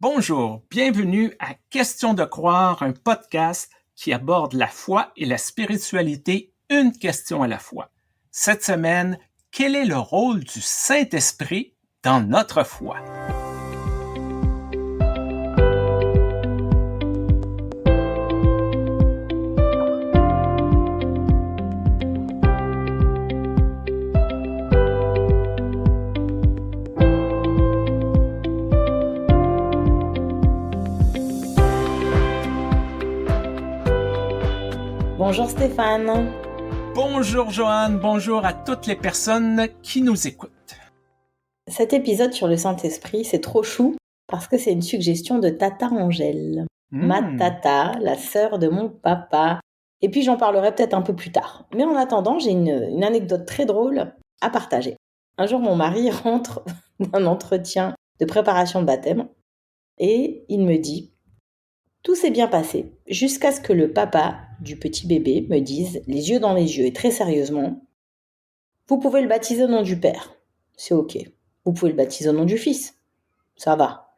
Bonjour, bienvenue à Question de croire, un podcast qui aborde la foi et la spiritualité une question à la fois. Cette semaine, quel est le rôle du Saint-Esprit dans notre foi? Bonjour Stéphane. Bonjour Joanne, bonjour à toutes les personnes qui nous écoutent. Cet épisode sur le Saint-Esprit, c'est trop chou parce que c'est une suggestion de Tata Angèle. Ma tata, la sœur de mon papa. Et puis j'en parlerai peut-être un peu plus tard. Mais en attendant, j'ai une anecdote très drôle à partager. Un jour, mon mari rentre d'un entretien de préparation de baptême et il me dit « Tout s'est bien passé jusqu'à ce que le papa du petit bébé me dise, les yeux dans les yeux et très sérieusement, « Vous pouvez le baptiser au nom du Père. C'est ok. Vous pouvez le baptiser au nom du Fils. Ça va.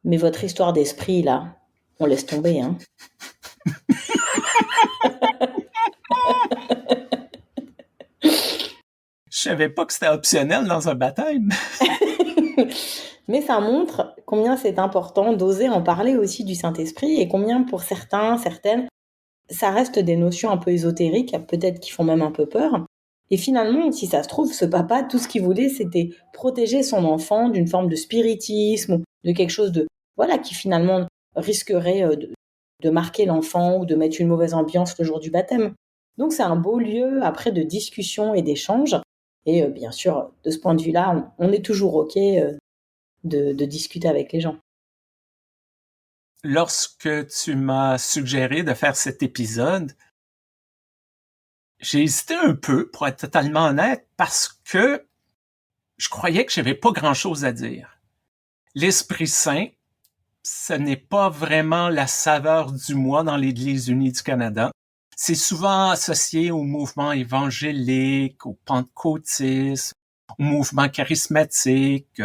Mais votre histoire d'esprit, là, on laisse tomber, hein. » Je savais pas que c'était optionnel dans un baptême. Mais ça montre combien c'est important d'oser en parler aussi du Saint-Esprit et combien pour certains, certaines, ça reste des notions un peu ésotériques, peut-être qui font même un peu peur. Et finalement, si ça se trouve, ce papa, tout ce qu'il voulait, c'était protéger son enfant d'une forme de spiritisme ou de quelque chose de, voilà, qui finalement risquerait de marquer l'enfant ou de mettre une mauvaise ambiance le jour du baptême. Donc c'est un beau lieu après de discussion et d'échange. Et bien sûr, de ce point de vue-là, on est toujours OK de discuter avec les gens. Lorsque tu m'as suggéré de faire cet épisode, j'ai hésité un peu, pour être totalement honnête, parce que je croyais que j'avais pas grand-chose à dire. L'Esprit Saint, ce n'est pas vraiment la saveur du mois dans l'Église unie du Canada. C'est souvent associé au mouvement évangélique, au pentecôtisme, au mouvement charismatique.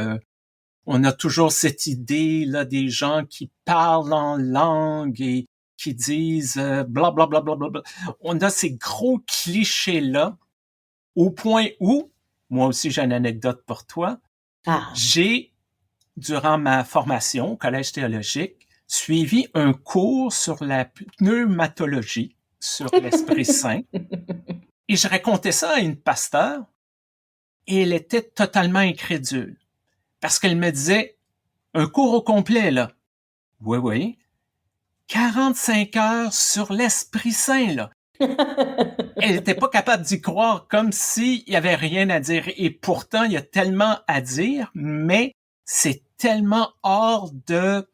On a toujours cette idée là des gens qui parlent en langue et qui disent bla bla bla bla bla bla. On a ces gros clichés là au point où, moi aussi j'ai une anecdote pour toi, j'ai, durant ma formation au collège théologique, suivi un cours sur la pneumatologie, sur l'Esprit Saint, et je racontais ça à une pasteure, et elle était totalement incrédule, parce qu'elle me disait, un cours au complet, là. Oui. 45 heures sur l'Esprit Saint, là. Elle n'était pas capable d'y croire, comme s'il y avait rien à dire. Et pourtant, il y a tellement à dire, mais c'est tellement hors de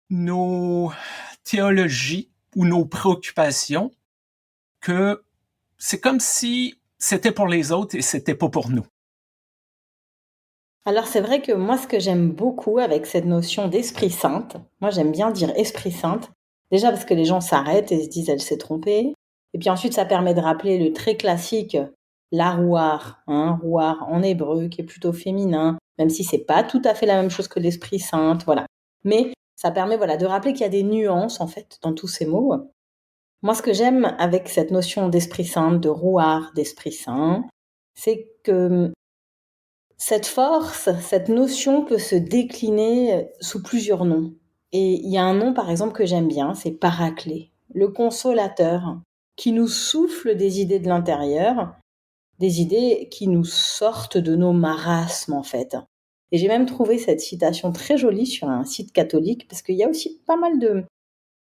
nos théologies ou nos préoccupations que c'est comme si c'était pour les autres et c'était pas pour nous. Alors c'est vrai que moi, ce que j'aime beaucoup avec cette notion d'Esprit Sainte, moi j'aime bien dire Esprit Sainte, déjà parce que les gens s'arrêtent et se disent elle s'est trompée, et puis ensuite ça permet de rappeler le très classique la rouar, rouar en hébreu qui est plutôt féminin, même si c'est pas tout à fait la même chose que l'Esprit Sainte, voilà. Mais ça permet de rappeler qu'il y a des nuances en fait dans tous ces mots. Moi ce que j'aime avec cette notion d'Esprit Sainte, de rouar, d'Esprit Saint, c'est que cette force, cette notion peut se décliner sous plusieurs noms. Et il y a un nom, par exemple, que j'aime bien, c'est Paraclet, le consolateur, qui nous souffle des idées de l'intérieur, des idées qui nous sortent de nos marasmes, en fait. Et j'ai même trouvé cette citation très jolie sur un site catholique, parce qu'il y a aussi pas mal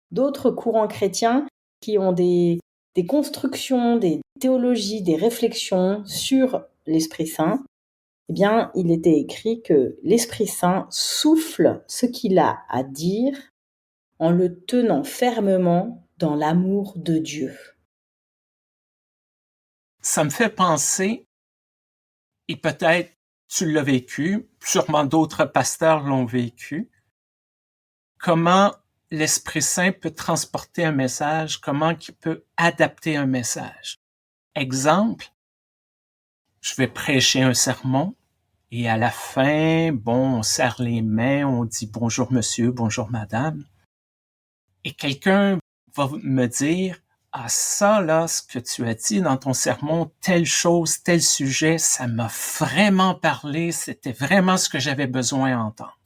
d'autres courants chrétiens qui ont des constructions, des théologies, des réflexions sur l'Esprit Saint. Eh bien, il était écrit que l'Esprit Saint souffle ce qu'il a à dire en le tenant fermement dans l'amour de Dieu. Ça me fait penser, et peut-être tu l'as vécu, sûrement d'autres pasteurs l'ont vécu, comment l'Esprit Saint peut transporter un message, comment il peut adapter un message. Exemple, je vais prêcher un sermon Et à la fin, bon, on serre les mains, on dit bonjour monsieur, bonjour madame. Et quelqu'un va me dire, ah ça là, ce que tu as dit dans ton sermon, telle chose, tel sujet, ça m'a vraiment parlé, c'était vraiment ce que j'avais besoin d'entendre.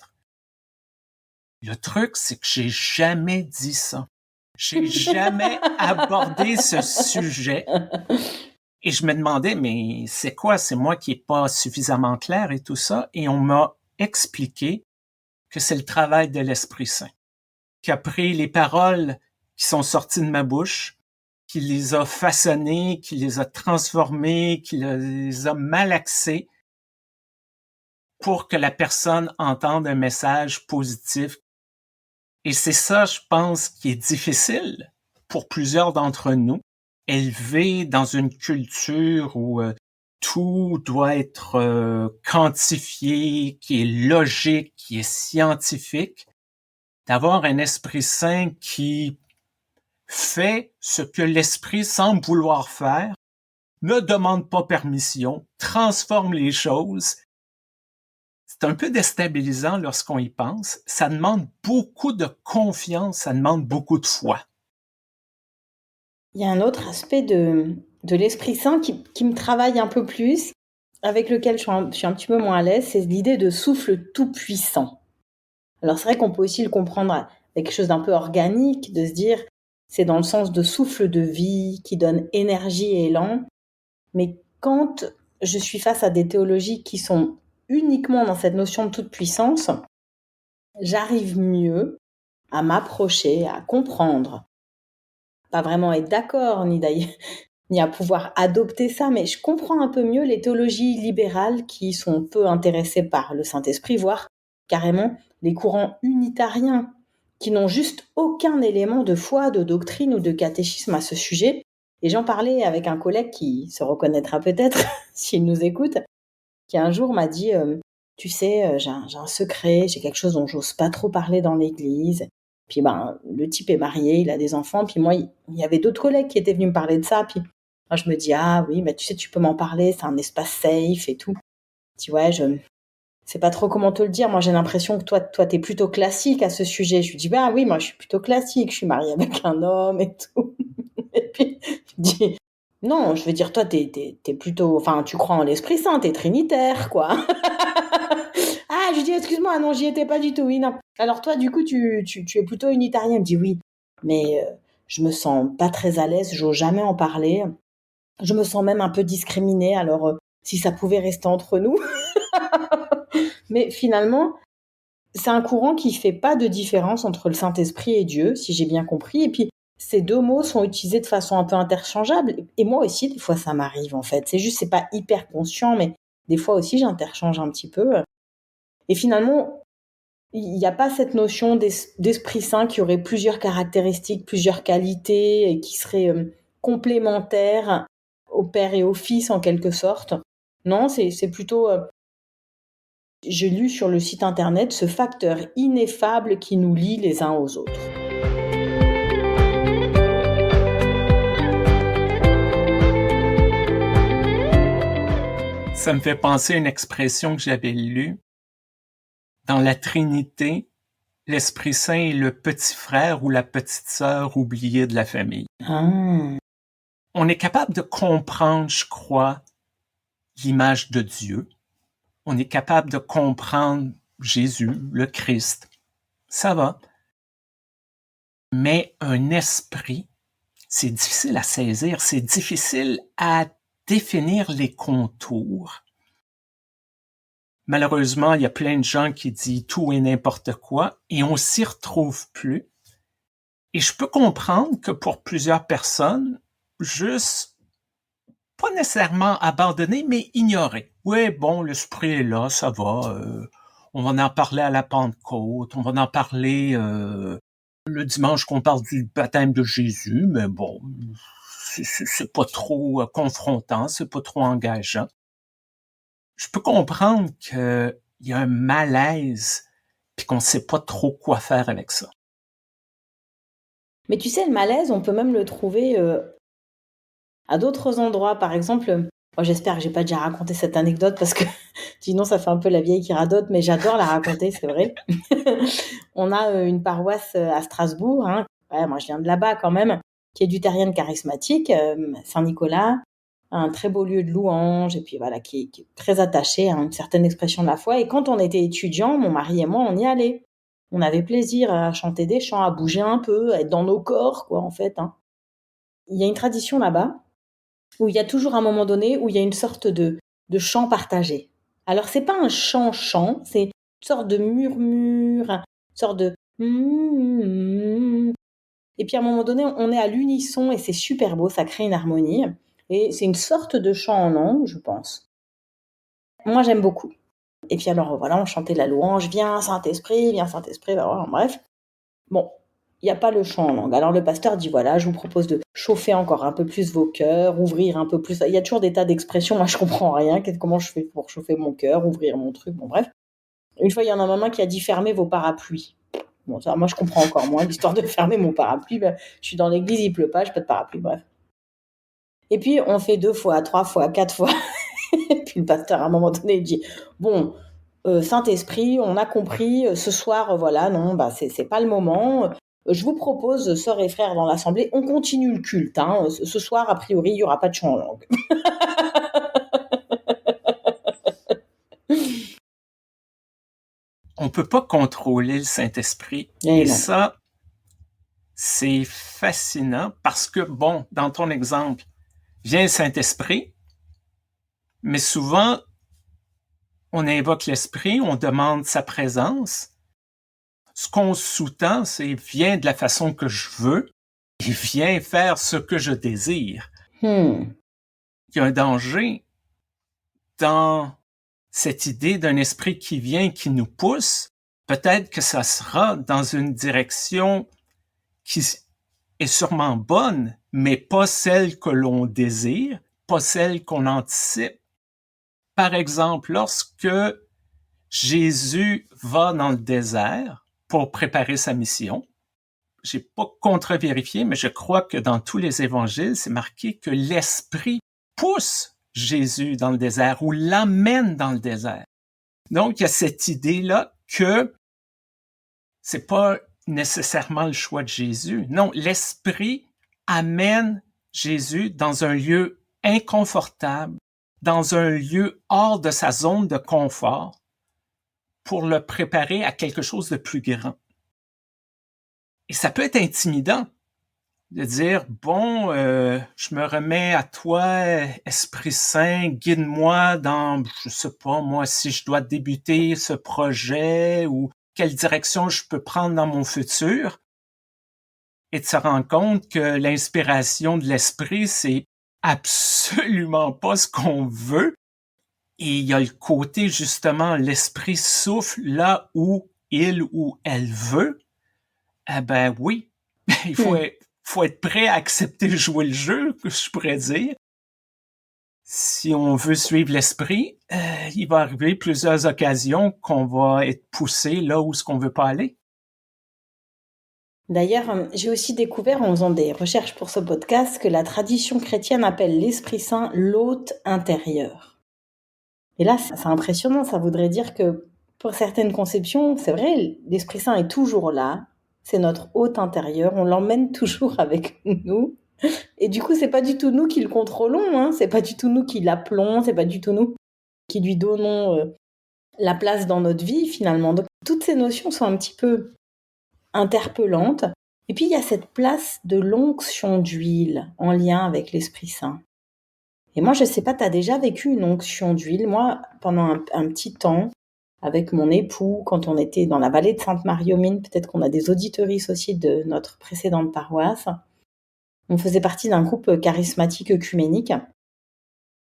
Le truc, c'est que j'ai jamais dit ça. J'ai jamais abordé ce sujet. Et je me demandais, mais c'est quoi? C'est moi qui est pas suffisamment clair et tout ça. Et on m'a expliqué que c'est le travail de l'Esprit Saint, qui a pris les paroles qui sont sorties de ma bouche, qui les a façonnées, qui les a transformées, qui les a malaxées pour que la personne entende un message positif. Et c'est ça, je pense, qui est difficile pour plusieurs d'entre nous, élevés dans une culture où tout doit être quantifié, qui est logique, qui est scientifique, d'avoir un Esprit Saint qui fait ce que l'Esprit semble vouloir faire, ne demande pas permission, transforme les choses. C'est un peu déstabilisant lorsqu'on y pense. Ça demande beaucoup de confiance, ça demande beaucoup de foi. Il y a un autre aspect de l'Esprit Saint qui me travaille un peu plus, avec lequel je suis un petit peu moins à l'aise, c'est l'idée de souffle tout-puissant. Alors c'est vrai qu'on peut aussi le comprendre avec quelque chose d'un peu organique, de se dire c'est dans le sens de souffle de vie qui donne énergie et élan. Mais quand je suis face à des théologies qui sont uniquement dans cette notion de toute puissance, j'arrive mieux à m'approcher, à comprendre, pas vraiment être d'accord, ni à pouvoir adopter ça, mais je comprends un peu mieux les théologies libérales qui sont peu intéressées par le Saint-Esprit, voire carrément les courants unitariens qui n'ont juste aucun élément de foi, de doctrine ou de catéchisme à ce sujet. Et j'en parlais avec un collègue qui se reconnaîtra peut-être s'il nous écoute, qui un jour m'a dit tu sais, j'ai un secret, j'ai quelque chose dont j'ose pas trop parler dans l'église. Puis le type est marié, il a des enfants, puis moi, il y avait d'autres collègues qui étaient venus me parler de ça, puis moi, je me dis ah oui, mais tu sais, tu peux m'en parler, c'est un espace safe et tout. Je dis ouais, je sais pas trop comment te le dire. Moi, j'ai l'impression que toi, t'es plutôt classique à ce sujet. Je lui dis bah oui, moi, je suis plutôt classique. Je suis mariée avec un homme et tout. Et puis je dis non, je veux dire toi, t'es plutôt, enfin, tu crois en l'Esprit Saint, t'es trinitaire, quoi. Ah, je lui dis excuse-moi, non, j'y étais pas du tout. Oui, non. Alors toi, du coup, tu es plutôt unitarien. Il me dit oui, mais je me sens pas très à l'aise. J'ose jamais en parler. Je me sens même un peu discriminée. Alors si ça pouvait rester entre nous. Mais finalement, c'est un courant qui fait pas de différence entre le Saint-Esprit et Dieu, si j'ai bien compris. Et puis, ces deux mots sont utilisés de façon un peu interchangeable. Et moi aussi, des fois, ça m'arrive, en fait. C'est juste, c'est pas hyper conscient, mais des fois aussi, j'interchange un petit peu. Et finalement, il n'y a pas cette notion d'Esprit Saint qui aurait plusieurs caractéristiques, plusieurs qualités, et qui seraient complémentaires au Père et au Fils, en quelque sorte. Non, c'est plutôt j'ai lu sur le site internet ce facteur ineffable qui nous lie les uns aux autres. Ça me fait penser à une expression que j'avais lue. Dans la Trinité, l'Esprit Saint est le petit frère ou la petite sœur oubliée de la famille. Ah. On est capable de comprendre, je crois, l'image de Dieu. On est capable de comprendre Jésus, le Christ. Ça va. Mais un esprit, c'est difficile à saisir, c'est difficile à définir les contours. Malheureusement, il y a plein de gens qui disent tout et n'importe quoi et on s'y retrouve plus. Et je peux comprendre que pour plusieurs personnes, juste pas nécessairement abandonner, mais ignorer. Oui, bon, l'esprit est là, ça va. On va en parler à la Pentecôte, on va en parler le dimanche qu'on parle du baptême de Jésus, mais bon, c'est pas trop confrontant, c'est pas trop engageant. Je peux comprendre qu'il y a un malaise puis qu'on sait pas trop quoi faire avec ça. Mais tu sais, le malaise, on peut même le trouver à d'autres endroits. Par exemple, Moi, j'espère que j'ai pas déjà raconté cette anecdote parce que sinon ça fait un peu la vieille qui radote, mais j'adore la raconter, c'est vrai. On a une paroisse à Strasbourg, hein. Ouais, moi je viens de là-bas quand même, qui est luthérienne charismatique, Saint-Nicolas, un très beau lieu de louange, et puis voilà, qui est très attaché à une certaine expression de la foi. Et quand on était étudiants, mon mari et moi, on y allait. On avait plaisir à chanter des chants, à bouger un peu, à être dans nos corps, quoi, en fait, hein. Il y a une tradition là-bas où il y a toujours un moment donné où il y a une sorte de chant partagé. Alors c'est pas un chant-chant, c'est une sorte de murmure, une sorte de et puis à un moment donné, on est à l'unisson et c'est super beau, ça crée une harmonie. Et c'est une sorte de chant en langue, je pense. Moi, j'aime beaucoup. Et puis alors, voilà, on chantait la louange, viens Saint-Esprit, bah, voilà, bref. Bon, il n'y a pas le chant en langue. Alors le pasteur dit, voilà, je vous propose de chauffer encore un peu plus vos cœurs, ouvrir un peu plus. Il y a toujours des tas d'expressions, moi je comprends rien. Comment je fais pour chauffer mon cœur, ouvrir mon truc, bon bref. Une fois, il y en a un main qui a dit, fermez vos parapluies. Bon, ça, moi je comprends encore moins l'histoire de fermer mon parapluie. Ben, je suis dans l'église, il pleut pas, j'ai pas de parapluie, bref. Et puis on fait 2 fois, 3 fois, 4 fois. Et puis le pasteur, à un moment donné, il dit, bon, Saint-Esprit, on a compris, ce soir, voilà, non, bah, c'est pas le moment. Je vous propose, sœurs et frères dans l'assemblée, on continue le culte, hein. Ce soir, a priori, il y aura pas de chant en langue. On peut pas contrôler le Saint-Esprit. Et Et non. ça, c'est fascinant parce que, bon, dans ton exemple, vient le Saint-Esprit, mais souvent, on invoque l'Esprit, on demande sa présence. Ce qu'on sous-tend, c'est viens de la façon que je veux et viens faire ce que je désire. Il y a un danger dans cette idée d'un esprit qui vient, qui nous pousse. Peut-être que ça sera dans une direction qui est sûrement bonne, mais pas celle que l'on désire, pas celle qu'on anticipe. Par exemple, lorsque Jésus va dans le désert pour préparer sa mission, j'ai pas contre-vérifié, mais je crois que dans tous les évangiles, c'est marqué que l'Esprit pousse Jésus dans le désert ou l'amène dans le désert. Donc, il y a cette idée-là que c'est pas nécessairement le choix de Jésus. Non, l'Esprit amène Jésus dans un lieu inconfortable, dans un lieu hors de sa zone de confort, pour le préparer à quelque chose de plus grand. Et ça peut être intimidant de dire, bon, je me remets à toi, Esprit Saint, guide-moi dans, je sais pas, moi, si je dois débuter ce projet ou quelle direction je peux prendre dans mon futur. Et de se rendre compte que l'inspiration de l'Esprit, c'est absolument pas ce qu'on veut. Et il y a le côté, justement, l'Esprit souffle là où il ou elle veut. Eh ben oui, il faut être prêt à accepter de jouer le jeu, que je pourrais dire. Si on veut suivre l'esprit, il va arriver plusieurs occasions qu'on va être poussé là où ce qu'on veut pas aller. D'ailleurs, j'ai aussi découvert en faisant des recherches pour ce podcast que la tradition chrétienne appelle l'Esprit Saint l'hôte intérieur. Et là, c'est impressionnant, ça voudrait dire que pour certaines conceptions, c'est vrai, l'Esprit Saint est toujours là, c'est notre hôte intérieur, on l'emmène toujours avec nous. Et du coup, c'est pas du tout nous qui le contrôlons, hein, c'est pas du tout nous qui l'appelons, c'est pas du tout nous qui lui donnons la place dans notre vie finalement. Donc toutes ces notions sont un petit peu interpellantes. Et puis il y a cette place de l'onction d'huile en lien avec l'Esprit Saint. Et moi, je sais pas, tu as déjà vécu une onction d'huile? Moi, pendant un petit temps, avec mon époux, quand on était dans la vallée de Sainte-Marie-aux-Mines, peut-être qu'on a des auditeuristes aussi de notre précédente paroisse, on faisait partie d'un groupe charismatique œcuménique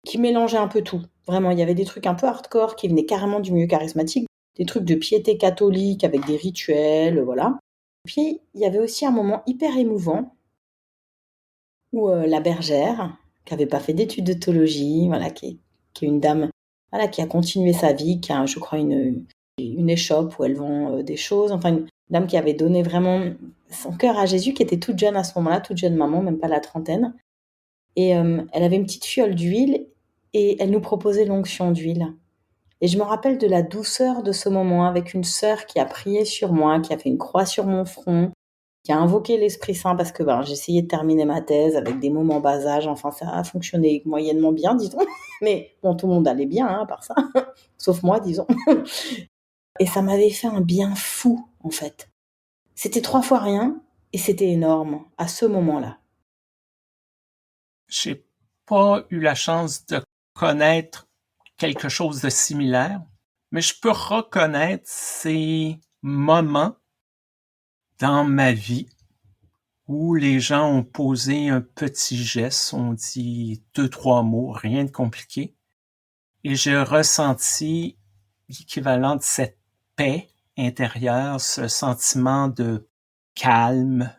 qui mélangeait un peu tout. Vraiment, il y avait des trucs un peu hardcore qui venaient carrément du milieu charismatique, des trucs de piété catholique avec des rituels, voilà. Puis, il y avait aussi un moment hyper émouvant où la bergère, qui n'avait pas fait d'études de théologie, voilà, qui est une dame, voilà, qui a continué sa vie, qui a, je crois, une échoppe où elle vend des choses, enfin, une dame qui avait donné vraiment son cœur à Jésus, qui était toute jeune à ce moment-là, toute jeune maman, même pas la trentaine. Et elle avait une petite fiole d'huile et elle nous proposait l'onction d'huile. Et je me rappelle de la douceur de ce moment avec une sœur qui a prié sur moi, qui a fait une croix sur mon front, qui a invoqué l'Esprit Saint parce que j'essayais de terminer ma thèse avec des moments bas âge. Enfin, ça a fonctionné moyennement bien, disons. Mais bon, tout le monde allait bien, à part ça. Sauf moi, disons. Et ça m'avait fait un bien fou, en fait. C'était 3 fois rien et c'était énorme à ce moment-là. J'ai pas eu la chance de connaître quelque chose de similaire, mais je peux reconnaître ces moments dans ma vie où les gens ont posé un petit geste, ont dit 2-3 mots, rien de compliqué, et j'ai ressenti l'équivalent de cette paix intérieure, ce sentiment de calme,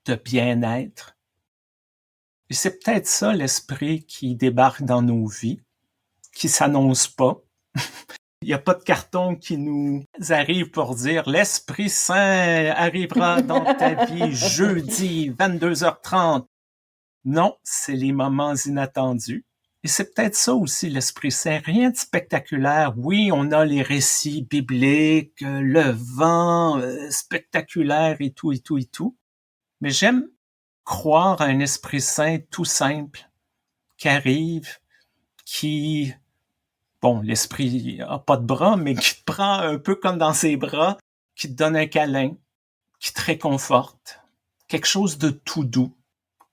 de bien-être. Et c'est peut-être ça l'esprit qui débarque dans nos vies, qui s'annonce pas. Il n'y a pas de carton qui nous arrive pour dire l'Esprit Saint arrivera dans ta vie jeudi 22h30. Non, c'est les moments inattendus. Et c'est peut-être ça aussi l'Esprit Saint. Rien de spectaculaire. Oui, on a les récits bibliques, le vent spectaculaire et tout, et tout, et tout. Mais j'aime croire à un Esprit Saint tout simple qui arrive, qui, bon, l'esprit a pas de bras, mais qui te prend un peu comme dans ses bras, qui te donne un câlin, qui te réconforte. Quelque chose de tout doux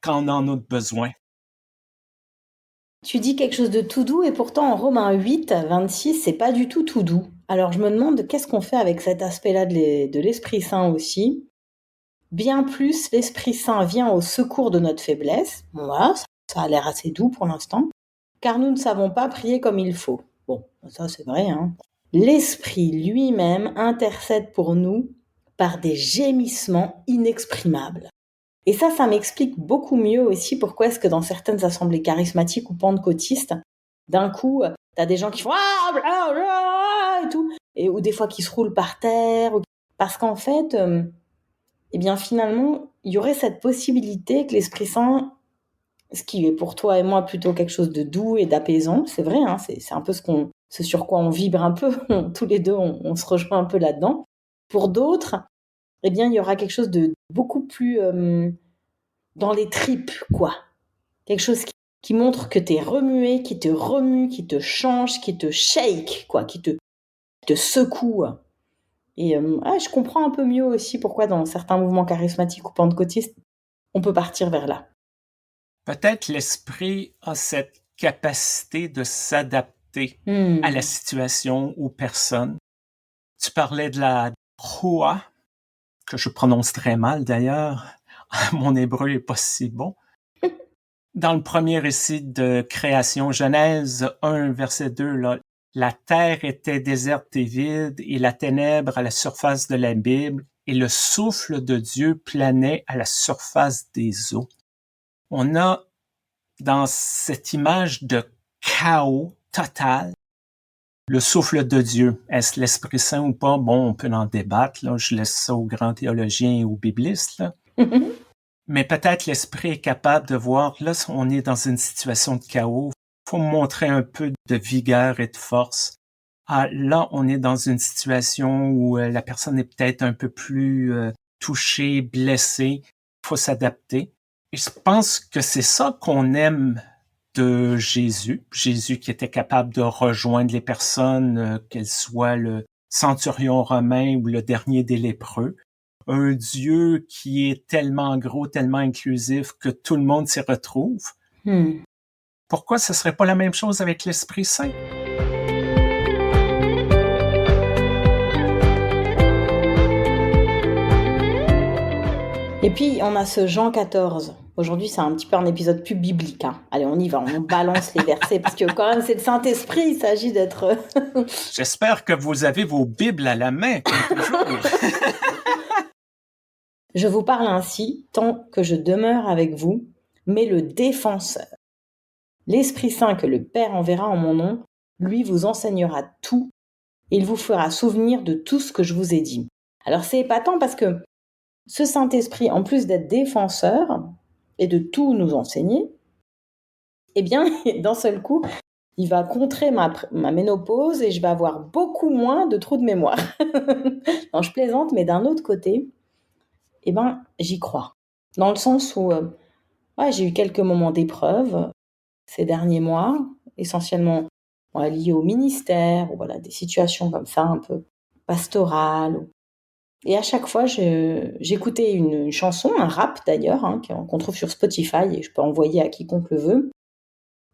quand on en a besoin. Tu dis quelque chose de tout doux et pourtant en Romains 8, 26, c'est pas du tout doux. Alors je me demande qu'est-ce qu'on fait avec cet aspect-là de l'Esprit Saint aussi. Bien plus, l'Esprit Saint vient au secours de notre faiblesse. Voilà, ça a l'air assez doux pour l'instant. Car nous ne savons pas prier comme il faut. Bon, ça c'est vrai, hein. L'Esprit lui-même intercède pour nous par des gémissements inexprimables. Et ça m'explique beaucoup mieux aussi pourquoi est-ce que dans certaines assemblées charismatiques ou pentecôtistes, d'un coup, t'as des gens qui font ah bla bla et tout, ou des fois qui se roulent par terre, parce qu'en fait, eh bien finalement, il y aurait cette possibilité que l'Esprit Saint, ce qui est pour toi et moi plutôt quelque chose de doux et d'apaisant, c'est vrai, hein, c'est un peu ce sur quoi on vibre un peu, tous les deux, on se rejoint un peu là-dedans. Pour d'autres, eh bien, il y aura quelque chose de beaucoup plus dans les tripes, quoi. Quelque chose qui montre que t'es remué, qui te remue, qui te change, qui te shake, quoi, qui te secoue. Et je comprends un peu mieux aussi pourquoi dans certains mouvements charismatiques ou pentecôtistes, on peut partir vers là. Peut-être l'esprit a cette capacité de s'adapter à la situation, aux personnes. Tu parlais de la Roua, que je prononce très mal d'ailleurs. Mon hébreu est pas si bon. Dans le premier récit de création, Genèse 1, verset 2, là, la terre était déserte et vide, et la ténèbre à la surface de la Bible, et le souffle de Dieu planait à la surface des eaux. On a dans cette image de chaos total le souffle de Dieu. Est-ce l'Esprit Saint ou pas? Bon, on peut en débattre, là. Je laisse ça aux grands théologiens et aux biblistes, là. Mais peut-être l'esprit est capable de voir, là, on est dans une situation de chaos. Faut montrer un peu de vigueur et de force. Ah, là, on est dans une situation où la personne est peut-être un peu plus touchée, blessée. Faut s'adapter. Et je pense que c'est ça qu'on aime de Jésus. Jésus qui était capable de rejoindre les personnes, qu'elles soient le centurion romain ou le dernier des lépreux. Un Dieu qui est tellement gros, tellement inclusif que tout le monde s'y retrouve. Pourquoi ce serait pas la même chose avec l'Esprit Saint? Et puis, on a ce Jean 14. Aujourd'hui, c'est un petit peu un épisode plus biblique, hein. Allez, on y va, on balance les versets, parce que quand même, c'est le Saint-Esprit, il s'agit d'être... J'espère que vous avez vos Bibles à la main, comme toujours. Je vous parle ainsi, tant que je demeure avec vous, mais le défenseur, l'Esprit Saint que le Père enverra en mon nom, lui vous enseignera tout, et il vous fera souvenir de tout ce que je vous ai dit. Alors c'est épatant parce que ce Saint-Esprit, en plus d'être défenseur et de tout nous enseigner, eh bien, d'un seul coup, il va contrer ma ménopause et je vais avoir beaucoup moins de trous de mémoire. Non, je plaisante, mais d'un autre côté, eh ben, j'y crois. Dans le sens où ouais, j'ai eu quelques moments d'épreuve ces derniers mois, essentiellement liés au ministère, ou voilà, des situations comme ça, un peu pastorales. Et à chaque fois, j'écoutais une chanson, un rap d'ailleurs, hein, qu'on trouve sur Spotify, et je peux envoyer à quiconque le veut,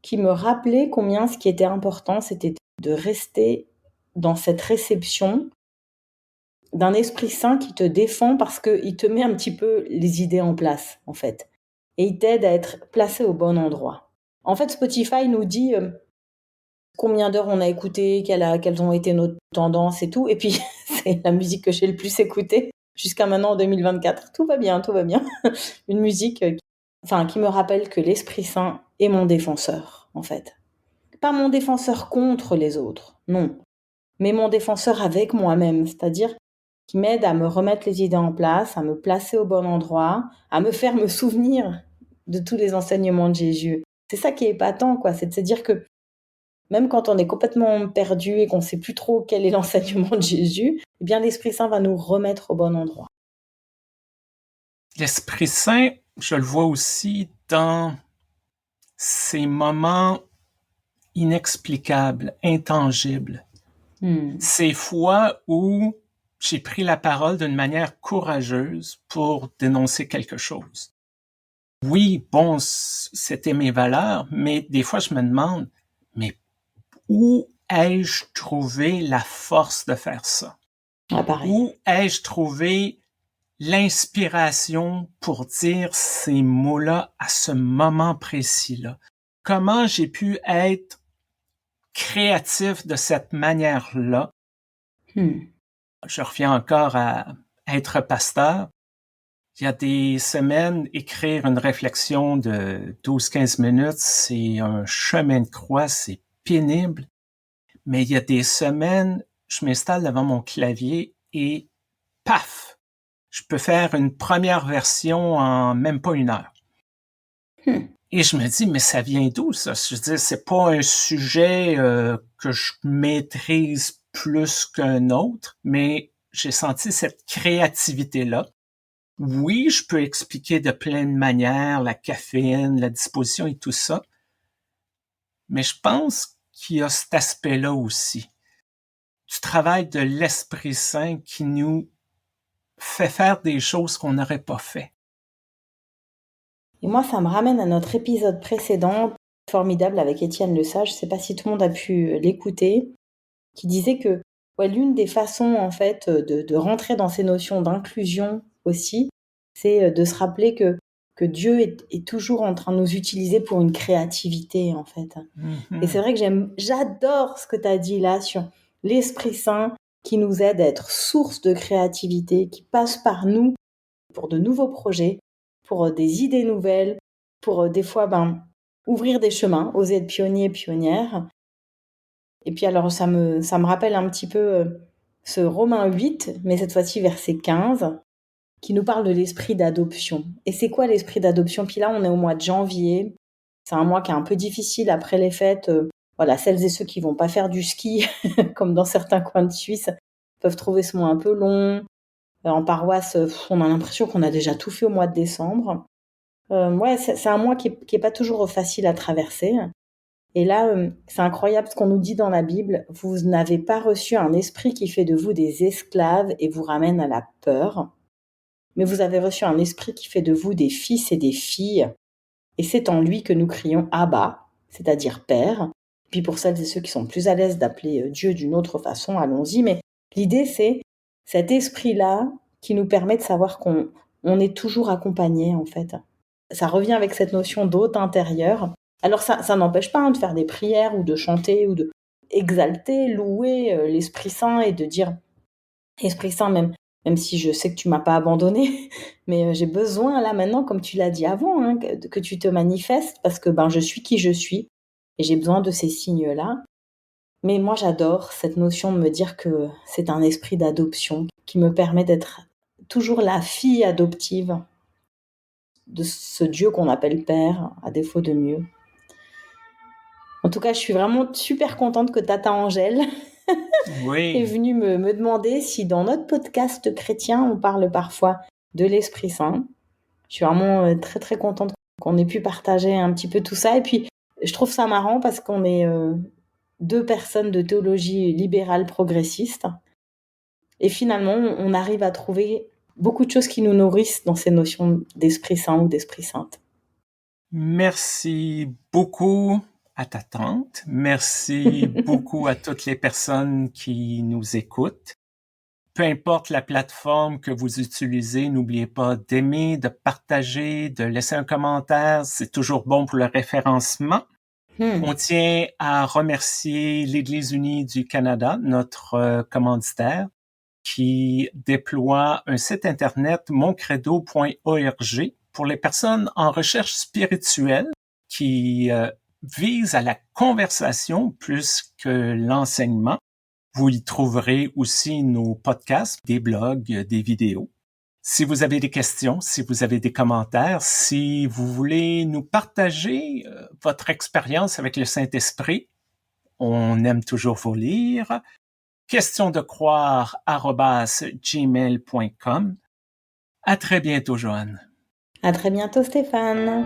qui me rappelait combien ce qui était important, c'était de rester dans cette réception d'un Esprit Saint qui te défend parce qu'il te met un petit peu les idées en place, en fait. Et il t'aide à être placé au bon endroit. En fait, Spotify nous dit combien d'heures on a écouté, quelles ont été nos tendances et tout. Et puis, c'est la musique que j'ai le plus écoutée jusqu'à maintenant en 2024. Tout va bien, tout va bien. Une musique qui me rappelle que l'Esprit Saint est mon défenseur, en fait. Pas mon défenseur contre les autres, non. Mais mon défenseur avec moi-même, c'est-à-dire qui m'aide à me remettre les idées en place, à me placer au bon endroit, à me faire me souvenir de tous les enseignements de Jésus. C'est ça qui est épatant, quoi. C'est de se dire que même quand on est complètement perdu et qu'on ne sait plus trop quel est l'enseignement de Jésus, eh bien l'Esprit Saint va nous remettre au bon endroit. L'Esprit Saint, je le vois aussi dans ces moments inexplicables, intangibles. Ces fois où j'ai pris la parole d'une manière courageuse pour dénoncer quelque chose. Oui, bon, c'était mes valeurs, mais des fois je me demande, mais où ai-je trouvé la force de faire ça? Pareil. Où ai-je trouvé l'inspiration pour dire ces mots-là à ce moment précis-là? Comment j'ai pu être créatif de cette manière-là? Je reviens encore à être pasteur. Il y a des semaines, écrire une réflexion de 12-15 minutes, c'est un chemin de croix, c'est pénible. Mais il y a des semaines, je m'installe devant mon clavier et paf! Je peux faire une première version en même pas 1 heure. Et je me dis, mais ça vient d'où ça? Je veux dire, c'est pas un sujet que je maîtrise plus qu'un autre, mais j'ai senti cette créativité-là. Oui, je peux expliquer de plein de manières la caféine, la disposition et tout ça, mais je pense qu'il y a cet aspect-là aussi. Du travail de l'Esprit Saint qui nous fait faire des choses qu'on n'aurait pas fait. Et moi, ça me ramène à notre épisode précédent, formidable avec Étienne Lesage, je ne sais pas si tout le monde a pu l'écouter, qui disait que l'une des façons en fait de rentrer dans ces notions d'inclusion aussi, c'est de se rappeler que Dieu est toujours en train de nous utiliser pour une créativité en fait. Et c'est vrai que j'adore ce que tu as dit là sur l'Esprit Saint qui nous aide à être source de créativité, qui passe par nous pour de nouveaux projets, pour des idées nouvelles, pour des fois ouvrir des chemins, oser être pionnier, pionnière. Et puis alors ça me rappelle un petit peu ce Romains 8, mais cette fois-ci verset 15, qui nous parle de l'esprit d'adoption. Et c'est quoi l'esprit d'adoption? Puis là, on est au mois de janvier. C'est un mois qui est un peu difficile après les fêtes. Voilà, celles et ceux qui vont pas faire du ski, comme dans certains coins de Suisse, peuvent trouver ce mois un peu long. En paroisse, on a l'impression qu'on a déjà tout fait au mois de décembre. Ouais, c'est un mois qui est pas toujours facile à traverser. Et là, c'est incroyable ce qu'on nous dit dans la Bible. Vous n'avez pas reçu un esprit qui fait de vous des esclaves et vous ramène à la peur, mais vous avez reçu un esprit qui fait de vous des fils et des filles. Et c'est en lui que nous crions Abba, c'est-à-dire Père. Puis pour celles et ceux qui sont plus à l'aise d'appeler Dieu d'une autre façon, allons-y. Mais l'idée, c'est cet esprit-là qui nous permet de savoir qu'on est toujours accompagné, en fait. Ça revient avec cette notion d'hôte intérieur. Alors ça n'empêche pas de faire des prières ou de chanter ou de exalter, louer l'Esprit Saint et de dire Esprit Saint, même si je sais que tu m'as pas abandonné, mais j'ai besoin là maintenant, comme tu l'as dit avant, hein, que tu te manifestes parce que je suis qui je suis et j'ai besoin de ces signes-là. Mais moi j'adore cette notion de me dire que c'est un esprit d'adoption qui me permet d'être toujours la fille adoptive de ce Dieu qu'on appelle Père, à défaut de mieux. En tout cas, je suis vraiment super contente que Tata Angèle est Oui, venue me demander si dans notre podcast chrétien, on parle parfois de l'Esprit Saint. Je suis vraiment très très contente qu'on ait pu partager un petit peu tout ça. Et puis, je trouve ça marrant parce qu'on est deux personnes de théologie libérale progressiste. Et finalement, on arrive à trouver beaucoup de choses qui nous nourrissent dans ces notions d'Esprit Saint ou d'Esprit Sainte. merci beaucoup à ta tante. Merci beaucoup à toutes les personnes qui nous écoutent. Peu importe la plateforme que vous utilisez, n'oubliez pas d'aimer, de partager, de laisser un commentaire. C'est toujours bon pour le référencement. On tient à remercier l'Église unie du Canada, notre commanditaire, qui déploie un site internet moncredo.org pour les personnes en recherche spirituelle qui vise à la conversation plus que l'enseignement. Vous y trouverez aussi nos podcasts, des blogs, des vidéos. Si vous avez des questions, si vous avez des commentaires, si vous voulez nous partager votre expérience avec le Saint-Esprit, on aime toujours vous lire. questiondecroire@gmail.com. À très bientôt, Joanne. À très bientôt, Stéphane.